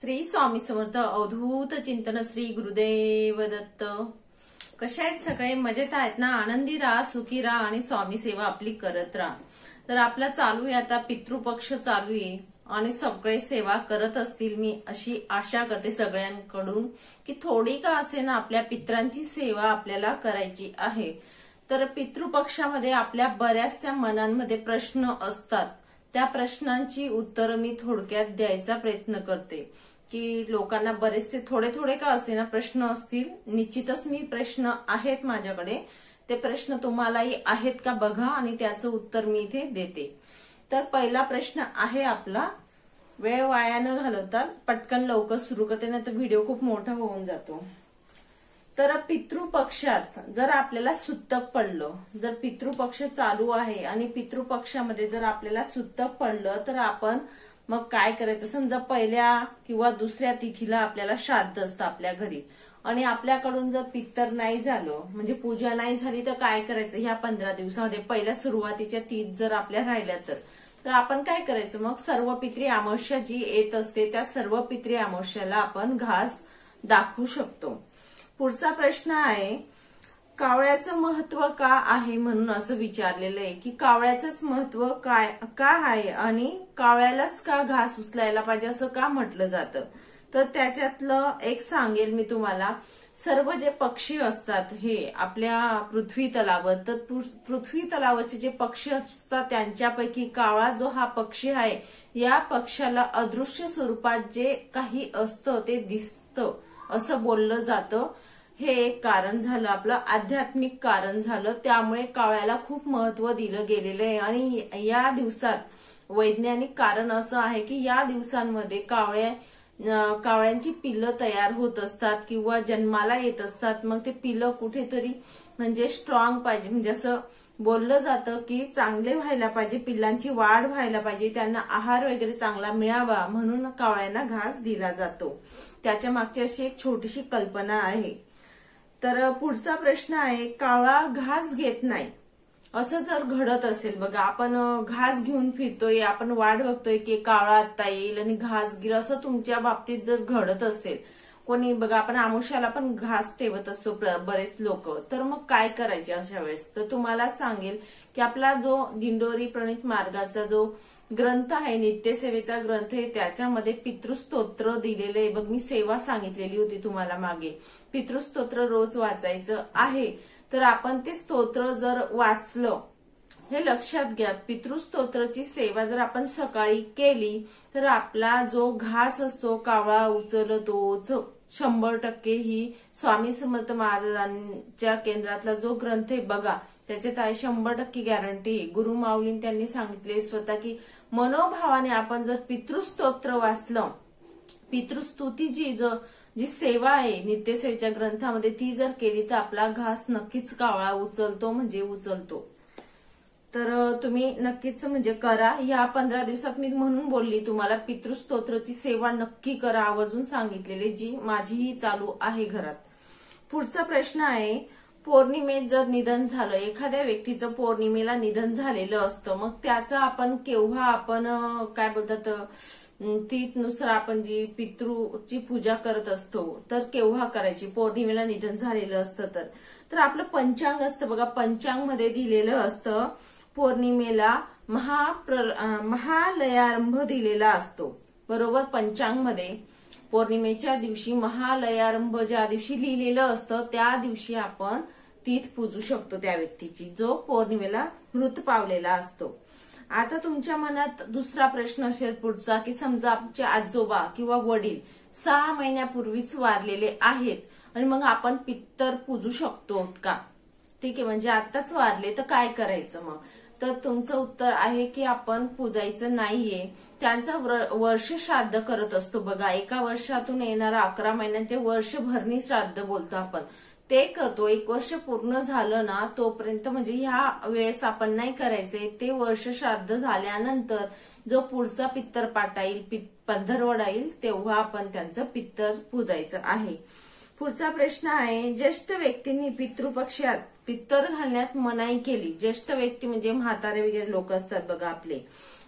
श्री स्वामी समर्थ अवधूत चिंतन श्री गुरुदेव दत्त। कशा आहेत सगळे? मजेत आहेत ना? आनंदी राहा, सुखी राहा आणि स्वामी सेवा आपली करत राहा। तर आपला चालू आहे आता पितृपक्ष चालू आहे आणि सगळे सेवा करत असतील, मी अशी आशा करते सगळ्यांकडून की थोडी का असे ना आपल्या पित्रांची सेवा आपल्याला करायची आहे। तर पितृपक्षामध्ये आपल्या बऱ्याचशा मनांमध्ये प्रश्न असतात, त्या प्रश्नांची उत्तर मी थोडक्यात द्यायचा प्रयत्न करते की लोकांना बरेचसे थोडे थोडे का असे ना प्रश्न असतील। निश्चितच मी प्रश्न आहेत माझ्याकडे, ते प्रश्न तुम्हालाही आहेत का बघा आणि त्याचं उत्तर मी इथे देते। तर पहिला प्रश्न आहे आपला, वेळ वाया न घालवता पटकन लवकर सुरू करते, नाही तर व्हिडिओ खूप मोठा होऊन जातो। तर पितृपक्षात जर आपल्याला सुतक पडलं, जर पितृपक्ष चालू आहे आणि पितृपक्षामध्ये जर आपल्याला सुतक पडलं तर आपण मग काय करायचं? समजा पहिल्या किंवा दुसऱ्या तिथीला आपल्याला श्राद्ध असतं आपल्या घरी आणि आपल्याकडून जर पित्तर नाही झालं, म्हणजे पूजा नाही झाली, तर काय करायचं? ह्या 15 दिवसामध्ये पहिल्या सुरुवातीच्या तीच जर आपल्या राहिल्या तर आपण काय करायचं? मग सर्व पित्री अमावस्या जी येत असते त्या सर्व पित्री अमावस्याला आपण घास दाखवू शकतो। पुढचा प्रश्न आहे, कावळ्याचं महत्व का आहे म्हणून असं विचारलेलं आहे की कावळ्याचंच महत्व का आहे आणि कावळ्यालाच का घास उचलायला पाहिजे असं का म्हटलं जातं? तर त्याच्यातलं एक सांगेल मी तुम्हाला। सर्व जे पक्षी असतात हे आपल्या पृथ्वी तलावर, तर पृथ्वी तलावरचे जे पक्षी असतात त्यांच्यापैकी कावळा जो हा पक्षी आहे, या पक्षाला अदृश्य स्वरूपात जे काही असतं ते दिसतं असं बोललं जातं। हे एक कारण झालं, आपलं आध्यात्मिक कारण झालं, त्यामुळे कावळ्याला खूप महत्व दिलं गेलेलं आहे। आणि या दिवसात वैज्ञानिक कारण असं आहे की या दिवसांमध्ये कावळ्यांची पिल्लं तयार होत असतात किंवा जन्माला येत असतात। मग ते पिल्लं कुठेतरी म्हणजे स्ट्रॉंग पाहिजे, म्हणजे असं बोललं जातं की चांगले व्हायला पाहिजे, पिल्लांची वाढ व्हायला पाहिजे, त्यांना आहार वगैरे चांगला मिळावा म्हणून कावळ्यांना घास दिला जातो। त्याच्या मागची अशी एक छोटीशी कल्पना आहे। तर पुढचा प्रश्न आहे, कावळा घास घेत नाही असं जर घडत असेल, बघा आपण घास घेऊन फिरतोय, आपण वाट बघतोय की कावळा आता येईल आणि घास घेईल, असं तुमच्या बाबतीत जर घडत असेल, कोणी बघा आपण आमुष्याला पण घास ठेवत असतो बरेच लोक, तर मग काय करायचे अशा वेळेस? तर तुम्हाला सांगेल की आपला जो दिंडोरी प्रणित मार्गाचा जो ग्रंथ आहे, नित्यसेवेचा ग्रंथ आहे, त्याच्यामध्ये पितृस्तोत्र दिलेलं आहे बघ। मी सेवा सांगितलेली होती तुम्हाला मागे, पितृस्तोत्र रोज वाचायचं आहे। तर आपण ते स्तोत्र जर वाचलं, हे लक्षात घ्या, पितृस्तोत्राची सेवा जर आपण सकाळी केली तर आपला जो घास असतो कावळा उचलतोच 100%। ही स्वामी समर्थ महाराजांच्या केंद्रातला जो ग्रंथ आहे बघा, त्याच्यात आहे 100% गॅरंटी। गुरु माऊलींनी त्यांनी सांगितले स्वतः की मनोभावाने आपण जर पितृस्तोत्र वाचलं, पितृस्तुती जी सेवा आहे नित्यसेवेच्या ग्रंथामध्ये ती जर केली तर आपला घास नक्कीच कावळा उचलतो, म्हणजे उचलतो। तर तुम्ही नक्कीच म्हणजे करा या 15 दिवसात। मी म्हणून बोलली तुम्हाला पितृस्तोत्राची सेवा नक्की करा, आवर्जून सांगितलेली, जी माझीही चालू आहे घरात। पुढचा प्रश्न आहे, पौर्णिमेत जर निधन झालं, एखाद्या व्यक्तीचं पौर्णिमेला निधन झालेलं असतं, मग त्याचं आपण केव्हा आपण काय बोलतात तीनुसार आपण जी पितृची पूजा करत असतो तर केव्हा करायची? पौर्णिमेला निधन झालेलं असतं तर आपलं पंचांग असतं बघा, पंचांग मध्ये दिलेलं असतं पौर्णिमेला महालयारंभ दिलेला असतो, बरोबर? पंचांग मध्ये पौर्णिमेच्या दिवशी महालयारंभ ज्या दिवशी लिहिलेलं असतं त्या दिवशी आपण तीच पूजू शकतो त्या व्यक्तीची जो पौर्णिमेला मृत पावलेला असतो। आता तुमच्या मनात दुसरा प्रश्न असेल पुढचा की समजा आमचे आजोबा किंवा वडील 6 महिन्यापूर्वीच वारलेले आहेत आणि मग आपण पित्तर पूजू शकतो का? ठीक आहे, म्हणजे आताच वारले तर काय करायचं मग? तर तुमचं उत्तर आहे की आपण पूजायचं नाहीये, त्यांचा वर्ष श्राद्ध करत असतो बघा। एका वर्षातून येणारा 11 महिन्यांचे वर्षभरणी श्राद्ध बोलतो आपण, ते करतो। 1 वर्ष पूर्ण झालं ना तोपर्यंत, म्हणजे ह्या वेळेस आपण नाही करायचंय, ते वर्ष श्राद्ध झाल्यानंतर जो पुढचा पित्तर पाटा येईल, पंधरवडा येईल, तेव्हा आपण त्यांचं पित्तर पूजायचं आहे। पुढचा प्रश्न आहे, ज्येष्ठ व्यक्तींनी पितृपक्षात पित्तर घालण्यात मनाई केली, ज्येष्ठ व्यक्ती म्हणजे म्हातारे वगैरे लोक असतात बघा आपले,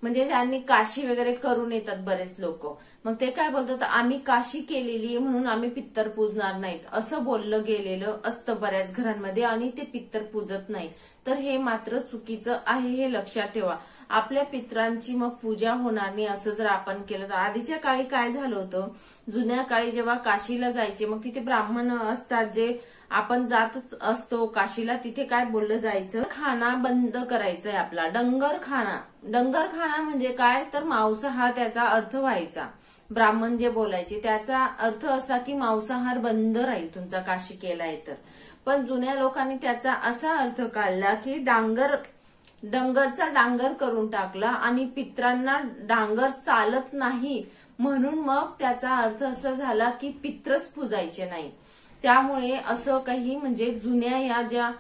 म्हणजे त्यांनी काशी वगैरे करून येतात बरेच लोक, मग ते काय बोलतात, आम्ही काशी केलेली आहे म्हणून आम्ही पित्तर पूजणार नाहीत, असं बोललं गेलेलं असतं बऱ्याच घरांमध्ये आणि ते पित्तर पूजत नाही. तर हे मात्र चुकीचं आहे, हे लक्षात ठेवा. आपल्या पित्रांची मग पूजा होणार नाही असं जर आपण केलं तर. आधीच्या काळी काय झालं होतं, जुन्या काळी जेव्हा काशीला जायचे, मग तिथे ब्राह्मण असतात, जे आपण जात असतो काशीला, तिथे काय बोललं जायचं, खाना बंद करायचंय आपला, डंगर खाना. डंगर खाना म्हणजे काय, तर मांसाहार त्याचा अर्थ व्हायचा. ब्राह्मण जे बोलायचे त्याचा अर्थ असा की मांसाहार बंद राहील तुमचा काशी केलाय तर. पण जुन्या लोकांनी त्याचा असा अर्थ काढला की डंगरचा डांगर करून टाकला आणि पित्रांना डांगर चालत नाही, म्हणून मग त्याचा अर्थ असा झाला की पित्रच पूजायचे नाही. त्यामुळे असं काही म्हणजे जुन्या या ज्या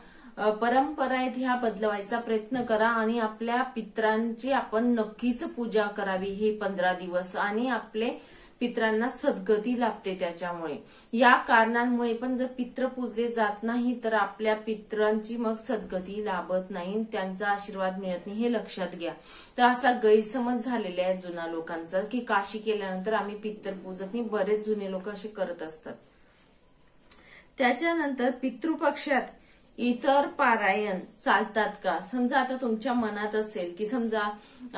परंपरा आहेत ह्या बदलवायचा प्रयत्न करा आणि आपल्या पित्रांची आपण नक्कीच पूजा करावी हे 15 दिवस, आणि आपले पित्रांना सद्गती लाभते त्याच्यामुळे. या कारणांमुळे पण जर पित्र पूजले जात नाही तर आपल्या पित्रांची मग सद्गती लाभत नाही, त्यांचा आशीर्वाद मिळत नाही, हे लक्षात घ्या. तर असा गैरसमज झालेला आहे जुना लोकांचा की काशी केल्यानंतर आम्ही पित्र पूजत नाही, बरेच जुने लोक असे करत असतात. त्याच्यानंतर पितृपक्षात इतर पारायण चालतात का? समजा आता तुमच्या मनात असेल की समजा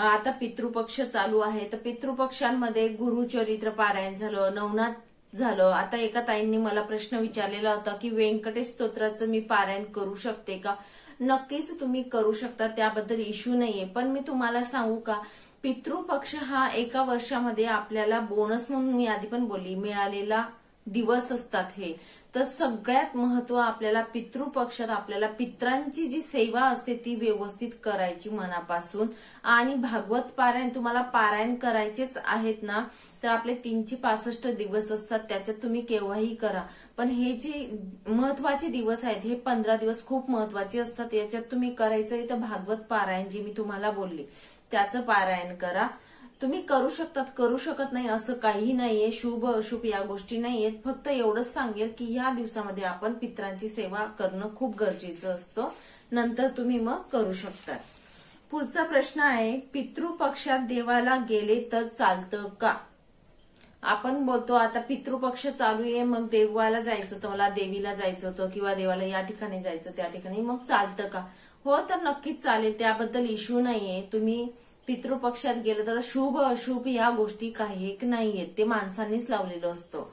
आता पितृपक्ष चालू आहे, तर पितृपक्षांमध्ये गुरुचरित्र पारायण झालं, नवनाथ झालं. आता एका ताईंनी मला प्रश्न विचारलेला होता की व्यंकटेश स्तोत्राचं मी पारायण करू शकते का? नक्कीच तुम्ही करू शकता, त्याबद्दल इश्यू नाहीये. पण मी तुम्हाला सांगू का, पितृपक्ष हा एका वर्षामध्ये आपल्याला बोनस म्हणून मी आधी पण बोलली मिळालेला दिवस असतात हे. तर सगळ्यात महत्व आपल्याला पितृपक्षात आपल्याला पित्रांची जी सेवा असते ती व्यवस्थित करायची मनापासून. आणि भागवत पारायण तुम्हाला पारायण करायचेच आहेत ना, तर आपले 365 दिवस असतात, त्याच्यात तुम्ही केव्हाही करा. पण हे जे महत्वाचे दिवस आहेत हे 15 दिवस खूप महत्वाचे असतात, याच्यात तुम्ही करायचं तर भागवत पारायण जे मी तुम्हाला बोलली त्याचं पारायण करा. तुम्ही करू शकतात, करू शकत नाही असं काही नाहीये, शुभ अशुभ या गोष्टी नाहीयेत. फक्त एवढंच सांगेल की या दिवसामध्ये आपण पित्रांची सेवा करणं खूप गरजेचं असतं, नंतर तुम्ही मग करू शकतात. पुढचा प्रश्न आहे, पितृपक्षात देवाला गेले तर चालतं का? आपण बोलतो आता पितृपक्ष चालू आहे, मग देवाला जायचं होतं, मला देवीला जायचं होतं किंवा देवाला या ठिकाणी जायचं त्या ठिकाणी, मग चालतं का? हो, तर नक्कीच चालेल, त्याबद्दल इश्यू नाहीये. तुम्ही पितृपक्षात गेलं तर शुभ अशुभ या गोष्टी काही एक नाहीयेत, ते माणसांनीच लावलेलं असतं,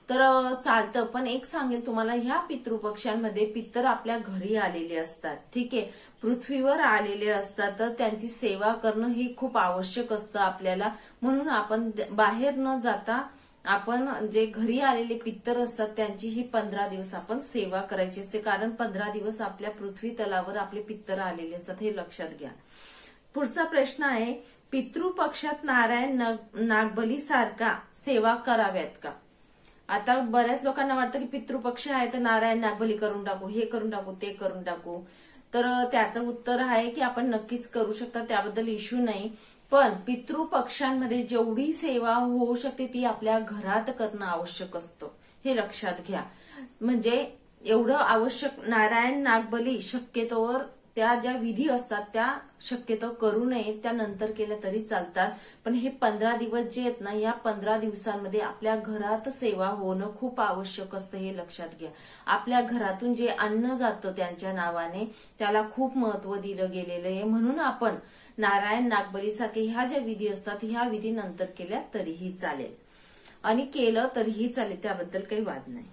तर चालतं. पण एक सांगेल तुम्हाला, ह्या पितृपक्षांमध्ये पितर आपल्या घरी आलेले असतात, ठीक आहे, पृथ्वीवर आलेले असतात, तर त्यांची सेवा करणं हे खूप आवश्यक असतं आपल्याला. म्हणून आपण बाहेर न जाता आपण जे घरी आलेले पितर असतात त्यांची ही 15 दिवस आपण सेवा करायची असते, कारण 15 दिवस आपल्या पृथ्वी तलावर आपले पितर आलेले असतात, हे लक्षात घ्या. पुढचा प्रश्न आहे, पितृपक्षात नारायण नागबली सारखा सेवा कराव्यात का? आता बऱ्याच लोकांना वाटतं की पितृपक्ष आहे तर नारायण नागबली करून टाकू, हे करून टाकू, ते करून टाकू. तर त्याचं उत्तर आहे की आपण नक्कीच करू शकता, त्याबद्दल इश्यू नाही. पण पितृपक्षांमध्ये जेवढी सेवा होऊ शकते ती आपल्या घरात करणं आवश्यक असतं, हे लक्षात घ्या. म्हणजे एवढं आवश्यक, नारायण नागबली शक्यतोवर त्या ज्या विधी असतात त्या शक्यतो करू नये, त्या नंतर केल्या तरी चालतात. पण हे 15 दिवस जे आहेत ना, या 15 दिवसांमध्ये आपल्या घरात सेवा होणं खूप आवश्यक असतं, हे लक्षात घ्या. आपल्या घरातून जे अन्न जातं त्यांच्या नावाने त्याला खूप महत्व दिलं गेलेलं आहे. म्हणून आपण नारायण नागबलीसारखे ह्या ज्या विधी असतात ह्या विधी नंतर केल्या तरीही चालेल आणि केलं तरीही चालेल, त्याबद्दल काही वाद नाही.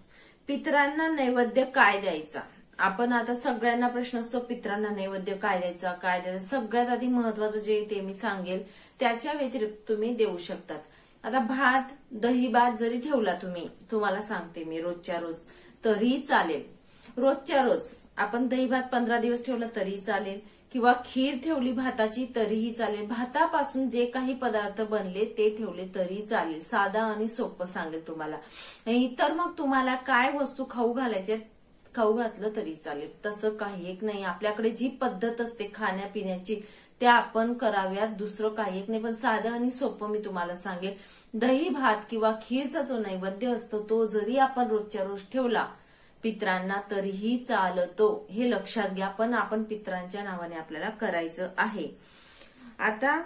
पितरांना नैवेद्य काय द्यायचा? आपण आता सगळ्यांना प्रश्न असतो पितरांना नैवेद्य काय द्यायचा, काय द्यायचं. सगळ्यात आधी महत्वाचं जे ते मी सांगेल, त्याच्या व्यतिरिक्त तुम्ही देऊ शकतात. आता भात, दही भात जरी ठेवला तुम्हाला सांगते मी रोजच्या रोज तरी चालेल. रोजच्या रोज आपण दही भात 15 दिवस ठेवला तरी चालेल, किंवा खीर ठेवली भाताची तरीही चालेल. भातापासून जे काही पदार्थ बनले ते ठेवले तरी चालेल. साधा आणि सोपं सांगेल तुम्हाला. इतर मग तुम्हाला काय वस्तू खाऊ घालायच्या खाऊ घातलं तरी चालेल, तसं काही एक नाही. आपल्याकडे जी पद्धत असते खाण्यापिण्याची त्या आपण कराव्यात, दुसरं काही एक नाही. पण साधं आणि सोपं मी तुम्हाला सांगेल, दही भात किंवा खीरचा जो नैवेद्य असतो तो जरी आपण रोजच्या रोज ठेवला पित्रांना तरीही चालतो, हे लक्षात घ्या. पण आपण पित्रांच्या नावाने आपल्याला करायचं आहे. आता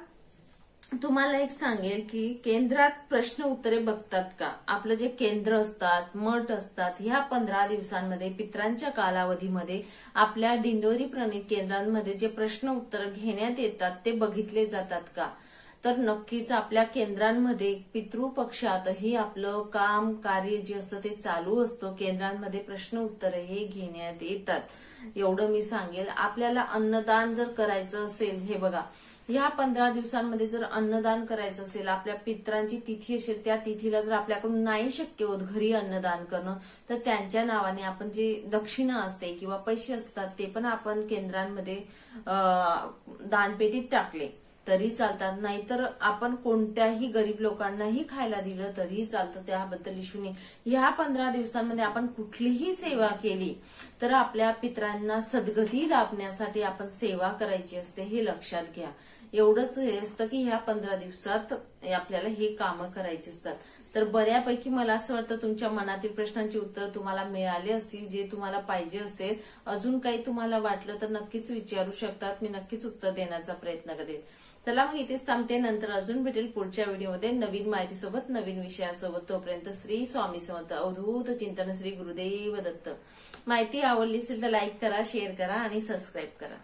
तुम्हाला एक सांगेल की केंद्रात प्रश्न उत्तरे बघतात का? आपलं जे केंद्र असतात, मठ असतात, ह्या 15 दिवसांमध्ये पित्रांच्या कालावधीमध्ये आपल्या दिंडोरी प्रणित केंद्रांमध्ये जे प्रश्न उत्तर घेण्यात येतात ते बघितले जातात का? तर नक्कीच आपल्या केंद्रांमध्ये पितृपक्षातही आपलं काम कार्य जे असतं ते चालू असतं. केंद्रांमध्ये प्रश्न उत्तर हे घेण्यात येतात, एवढं मी सांगेल. आपल्याला अन्नदान जर करायचं असेल, हे बघा, ह्या 15 दिवसांमध्ये जर अन्नदान करायचं असेल, आपल्या पित्रांची तिथी असेल, त्या तिथीला जर आपल्याकडून नाही शक्य होत घरी अन्नदान करणं, तर त्यांच्या नावाने आपण जे दक्षिणा असते किंवा पैसे असतात ते पण आपण केंद्रांमध्ये दानपेटीत टाकले तरी चालतात. नाहीतर आपण कोणत्याही गरीब लोकांनाही खायला दिलं तरी चालतं, त्याबद्दल इश्यू नाही. ह्या 15 दिवसांमध्ये आपण कुठलीही सेवा केली तर आपल्या पित्रांना सद्गती लाभण्यासाठी आपण सेवा करायची असते, हे लक्षात घ्या. एवढंच हे असतं की ह्या 15 दिवसात आपल्याला हे कामं करायची असतात. तर बऱ्यापैकी मला असं वाटतं तुमच्या मनातील प्रश्नांची उत्तर तुम्हाला मिळाले असतील, जे तुम्हाला पाहिजे असेल. अजून काही तुम्हाला वाटलं तर नक्कीच विचारू शकतात, मी नक्कीच उत्तर देण्याचा प्रयत्न करेन. चला मग इथेच थांबते, नंतर अजून भेटेल पुढच्या व्हिडिओमध्ये नवीन माहितीसोबत, नवीन विषयासोबत. तोपर्यंत श्री स्वामी समर्थ. अवधूत चिंतन. श्री गुरुदेव दत्त. माहिती आवडली असेल तर लाईक करा, शेअर करा आणि सबस्क्राईब करा.